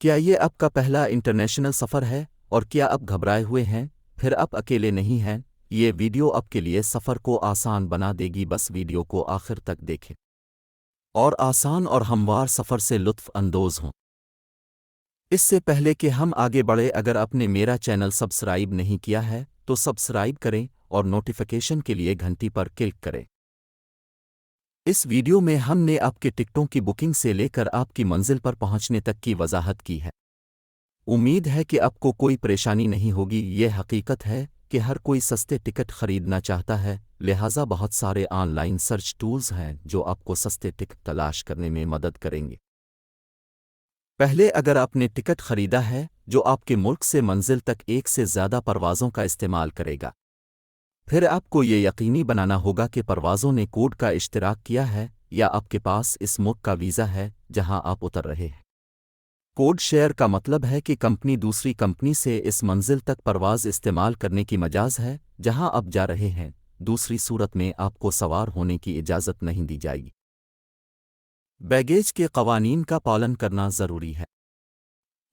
کیا یہ آپ کا پہلا انٹرنیشنل سفر ہے اور کیا آپ گھبرائے ہوئے ہیں؟ پھر آپ اکیلے نہیں ہیں۔ یہ ویڈیو آپ کے لیے سفر کو آسان بنا دے گی، بس ویڈیو کو آخر تک دیکھیں اور آسان اور ہموار سفر سے لطف اندوز ہوں۔ اس سے پہلے کہ ہم آگے بڑھیں، اگر آپ نے میرا چینل سبسکرائب نہیں کیا ہے تو سبسکرائب کریں اور نوٹیفیکیشن کے لیے گھنٹی پر کلک کریں۔ اس ویڈیو میں ہم نے آپ کے ٹکٹوں کی بکنگ سے لے کر آپ کی منزل پر پہنچنے تک کی وضاحت کی ہے۔ امید ہے کہ آپ کو کوئی پریشانی نہیں ہوگی۔ یہ حقیقت ہے کہ ہر کوئی سستے ٹکٹ خریدنا چاہتا ہے، لہٰذا بہت سارے آن لائن سرچ ٹولز ہیں جو آپ کو سستے ٹکٹ تلاش کرنے میں مدد کریں گے۔ پہلے، اگر آپ نے ٹکٹ خریدا ہے جو آپ کے ملک سے منزل تک ایک سے زیادہ پروازوں کا استعمال کرے گا، پھر آپ کو یہ یقینی بنانا ہوگا کہ پروازوں نے کوڈ کا اشتراک کیا ہے یا آپ کے پاس اس ملک کا ویزا ہے جہاں آپ اتر رہے ہیں۔ کوڈ شیئر کا مطلب ہے کہ کمپنی دوسری کمپنی سے اس منزل تک پرواز استعمال کرنے کی مجاز ہے جہاں آپ جا رہے ہیں، دوسری صورت میں آپ کو سوار ہونے کی اجازت نہیں دی جائے گی۔ بیگیج کے قوانین کا پالن کرنا ضروری ہے۔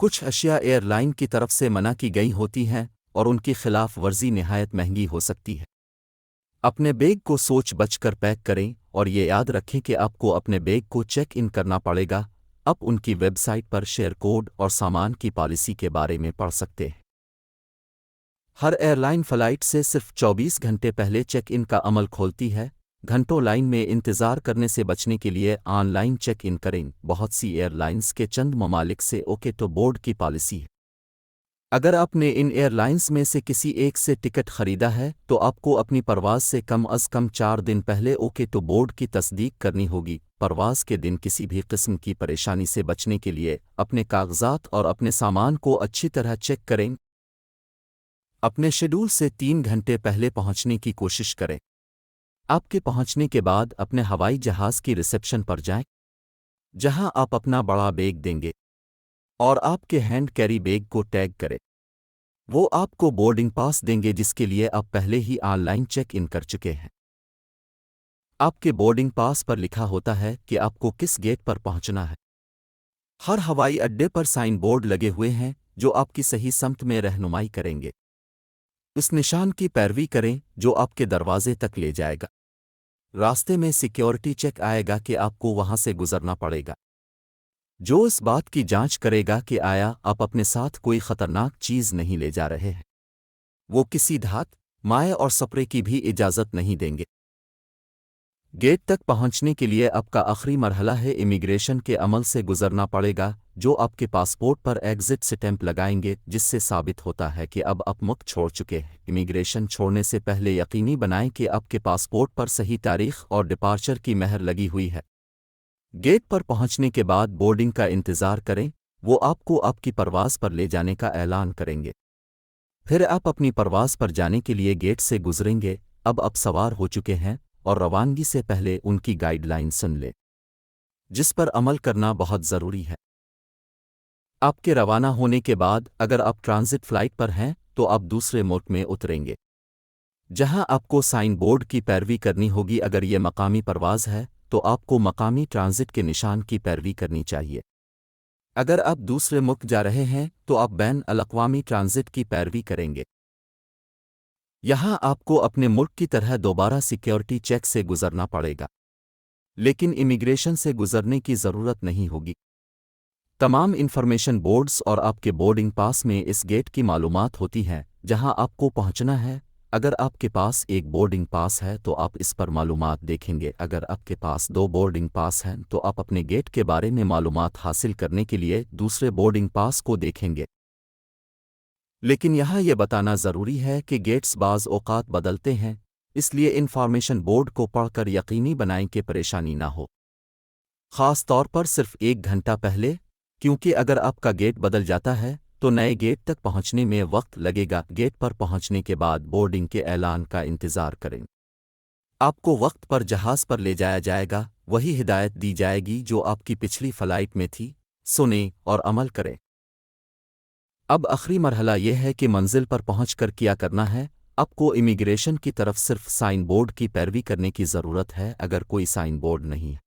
کچھ اشیاء ایئر لائن کی طرف سے منع کی گئی ہوتی ہیں اور ان کی خلاف ورزی نہایت مہنگی ہو سکتی ہے۔ اپنے بیگ کو سوچ بچ کر پیک کریں اور یہ یاد رکھیں کہ آپ کو اپنے بیگ کو چیک ان کرنا پڑے گا۔ آپ ان کی ویب سائٹ پر شیئر کوڈ اور سامان کی پالیسی کے بارے میں پڑھ سکتے ہیں۔ ہر ایئر لائن فلائٹ سے صرف 24 گھنٹے پہلے چیک ان کا عمل کھولتی ہے۔ گھنٹوں لائن میں انتظار کرنے سے بچنے کے لیے آن لائن چیک ان کریں۔ بہت سی ایئر لائنز کے چند ممالک سے اوکے ٹو بورڈ کی پالیسی ہے۔ اگر آپ نے ان ایئر لائنز میں سے کسی ایک سے ٹکٹ خریدا ہے تو آپ کو اپنی پرواز سے کم از کم 4 دن پہلے اوکے ٹو بورڈ کی تصدیق کرنی ہوگی۔ پرواز کے دن کسی بھی قسم کی پریشانی سے بچنے کے لیے اپنے کاغذات اور اپنے سامان کو اچھی طرح چیک کریں۔ اپنے شیڈول سے 3 گھنٹے پہلے پہنچنے کی کوشش کریں۔ آپ کے پہنچنے کے بعد اپنے ہوائی جہاز کی ریسپشن پر جائیں، جہاں آپ اپنا بڑا بیگ دیں گے اور آپ کے ہینڈ کیری بیگ کو ٹیگ کریں۔ وہ آپ کو بورڈنگ پاس دیں گے جس کے لیے آپ پہلے ہی آن لائن چیک ان کر چکے ہیں۔ آپ کے بورڈنگ پاس پر لکھا ہوتا ہے کہ آپ کو کس گیٹ پر پہنچنا ہے۔ ہر ہوائی اڈے پر سائن بورڈ لگے ہوئے ہیں جو آپ کی صحیح سمت میں رہنمائی کریں گے۔ اس نشان کی پیروی کریں جو آپ کے دروازے تک لے جائے گا۔ راستے میں سیکیورٹی چیک آئے گا کہ آپ کو وہاں سے گزرنا پڑے گا، جو اس بات کی جانچ کرے گا کہ آیا آپ اپنے ساتھ کوئی خطرناک چیز نہیں لے جا رہے ہیں۔ وہ کسی دھات، مائع اور سپرے کی بھی اجازت نہیں دیں گے۔ گیٹ تک پہنچنے کے لیے آپ کا آخری مرحلہ ہے امیگریشن کے عمل سے گزرنا پڑے گا، جو آپ کے پاسپورٹ پر ایگزٹ سٹیمپ لگائیں گے جس سے ثابت ہوتا ہے کہ اب آپ ملک چھوڑ چکے ہیں۔ امیگریشن چھوڑنے سے پہلے یقینی بنائیں کہ آپ کے پاسپورٹ پر صحیح تاریخ اور ڈپارچر کی مہر لگی ہوئی ہے۔ گیٹ پر پہنچنے کے بعد بورڈنگ کا انتظار کریں، وہ آپ کو آپ کی پرواز پر لے جانے کا اعلان کریں گے۔ پھر آپ اپنی پرواز پر جانے کے لیے گیٹ سے گزریں گے۔ اب آپ سوار ہو چکے ہیں اور روانگی سے پہلے ان کی گائیڈ لائن سن لیں، جس پر عمل کرنا بہت ضروری ہے۔ آپ کے روانہ ہونے کے بعد اگر آپ ٹرانزٹ فلائٹ پر ہیں تو آپ دوسرے ملک میں اتریں گے، جہاں آپ کو سائن بورڈ کی پیروی کرنی ہوگی۔ اگر یہ مقامی پرواز ہے تو آپ کو مقامی ٹرانزٹ کے نشان کی پیروی کرنی چاہیے۔ اگر آپ دوسرے ملک جا رہے ہیں تو آپ بین الاقوامی ٹرانزٹ کی پیروی کریں گے۔ یہاں آپ کو اپنے ملک کی طرح دوبارہ سیکیورٹی چیک سے گزرنا پڑے گا، لیکن امیگریشن سے گزرنے کی ضرورت نہیں ہوگی۔ تمام انفارمیشن بورڈز اور آپ کے بورڈنگ پاس میں اس گیٹ کی معلومات ہوتی ہیں جہاں آپ کو پہنچنا ہے۔ اگر آپ کے پاس ایک بورڈنگ پاس ہے تو آپ اس پر معلومات دیکھیں گے۔ اگر آپ کے پاس 2 بورڈنگ پاس ہیں تو آپ اپنے گیٹ کے بارے میں معلومات حاصل کرنے کے لیے دوسرے بورڈنگ پاس کو دیکھیں گے۔ لیکن یہاں یہ بتانا ضروری ہے کہ گیٹس بعض اوقات بدلتے ہیں، اس لیے انفارمیشن بورڈ کو پڑھ کر یقینی بنائیں کہ پریشانی نہ ہو، خاص طور پر صرف 1 گھنٹہ پہلے، کیونکہ اگر آپ کا گیٹ بدل جاتا ہے تو نئے گیٹ تک پہنچنے میں وقت لگے گا۔ گیٹ پر پہنچنے کے بعد بورڈنگ کے اعلان کا انتظار کریں۔ آپ کو وقت پر جہاز پر لے جایا جائے گا، وہی ہدایت دی جائے گی جو آپ کی پچھلی فلائٹ میں تھی۔ سنیں اور عمل کریں۔ اب آخری مرحلہ یہ ہے کہ منزل پر پہنچ کر کیا کرنا ہے۔ آپ کو امیگریشن کی طرف صرف سائن بورڈ کی پیروی کرنے کی ضرورت ہے۔ اگر کوئی سائن بورڈ نہیں ہے